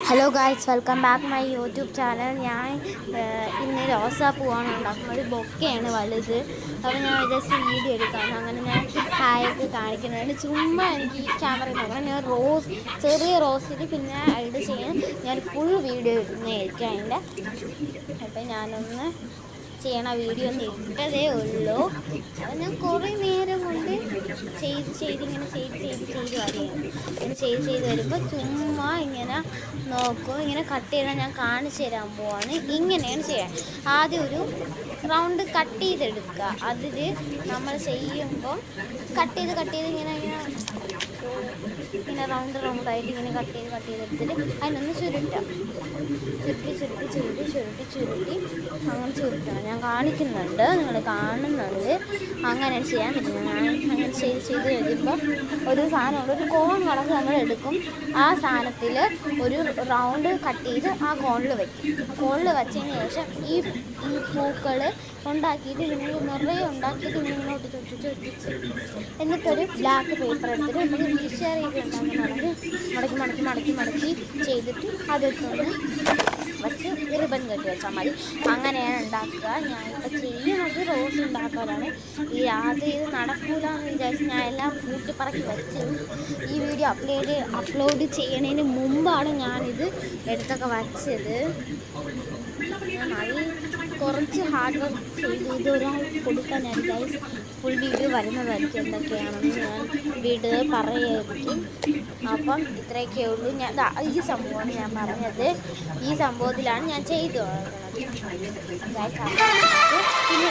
Hello guys, welcome back my YouTube channel. ഞാൻ ഇന്ന് റോസാപ്പൂവാണ് ഉണ്ടാക്കുന്നത്. ബൊക്കെയാണ് വലുത്. അപ്പോൾ ഞാൻ ജസ്റ്റ് വീഡിയോ എടുക്കാം. അങ്ങനെ ഞാൻ ഹായൊക്കെ കാണിക്കുന്നുണ്ട്. ചുമ്മാ എനിക്ക് ഈ ക്യാമറ നോക്കണം. ഞാൻ ചെറിയ റോസിൽ പിന്നെ ഇത് ചെയ്യാൻ ഞാൻ ഫുൾ വീഡിയോ ഇടുന്നതായിരിക്കും അതിൻ്റെ. അപ്പോൾ ഞാനൊന്ന് ചെയ്യണ വീഡിയോ ഒന്ന് ഇട്ടതേ ഉള്ളൂ. അപ്പോൾ ഞാൻ കുറേ നേരം കൊണ്ട് ഇങ്ങനെ ചെയ്ത് വരികയാണ്. ഇങ്ങനെ ചെയ്ത് വരുമ്പോൾ ചുമ്മാ ഇങ്ങനെ നോക്കും. ഇങ്ങനെ കട്ട് ചെയ്താൽ ഞാൻ കാണിച്ചു തരാൻ പോവാണ്. ഇങ്ങനെയാണ് ചെയ്യാൻ. ആദ്യം ഒരു റൗണ്ട് കട്ട് ചെയ്തെടുക്കുക. അതിൽ നമ്മൾ ചെയ്യുമ്പോൾ കട്ട് ചെയ്ത് ഇങ്ങനെ റൗണ്ടായിട്ട് ഇങ്ങനെ കട്ട് ചെയ്തെടുത്തിട്ട് അതിനൊന്ന് ചുരുട്ടാം. ചുരുട്ടി അങ്ങനെ ചുരുട്ടണം. ഞാൻ കാണിക്കുന്നുണ്ട്, നിങ്ങൾ കാണുന്നുണ്ട്. അങ്ങനെ ചെയ്യാൻ പറ്റും. ഞാൻ അങ്ങനെ ചെയ്ത് കഴിയുമ്പോൾ ഒരു സാധനമുണ്ട്, ഒരു കോൺ കണക്ക് നമ്മൾ എടുക്കും. ആ സാധനത്തിൽ ഒരു റൗണ്ട് കട്ട് ചെയ്ത് ആ കോണിൽ വയ്ക്കും. കോണിൽ വെച്ചതിന് ശേഷം ഈ പൂക്കൾ ഉണ്ടാക്കിയിട്ട് നിറയെ ഉണ്ടാക്കിയിട്ട് ഇങ്ങനെ ഒട്ടിച്ച് എന്നിട്ടൊരു ബ്ലാക്ക് പേപ്പർ എടുത്തിട്ട് നമുക്ക് വീശേർ ചെയ്ത് മടക്കി ചെയ്തിട്ട് അതെടുത്തൊന്ന് വച്ച് റിബൺ കെട്ടി വെച്ചാൽ മതി. അങ്ങനെയാണ് ഉണ്ടാക്കുക. ഞാനിപ്പോൾ ചെയ്യുന്നത് റോസ് ഉണ്ടാക്കാനാണ്. അത് നടക്കൂലെന്ന് വിചാരിച്ച് ഞാൻ എല്ലാം കൂട്ടിപ്പറക്കി വെച്ച് ഈ വീഡിയോ അപ്ലോഡ് ചെയ്യണതിന് മുമ്പാണ് ഞാനിത് എടുത്തൊക്കെ വച്ചത്. നല്ല കുറച്ച് ഹാർഡ് വർക്ക് ചെയ്ത് ഇതൊരാൾ കൊടുക്കാനാണ് ഗൈസ്. ഫുൾ വീഡിയോ വരുന്നതായിരിക്കും എന്തൊക്കെയാണെന്ന് ഞാൻ വീഡിയോ പറയായിരിക്കും. അപ്പം ഇത്രയൊക്കെ ഉള്ളൂ. ഈ സംഭവമാണ് ഞാൻ പറഞ്ഞത്. ഈ സംഭവത്തിലാണ് ഞാൻ ചെയ്തു. പിന്നെ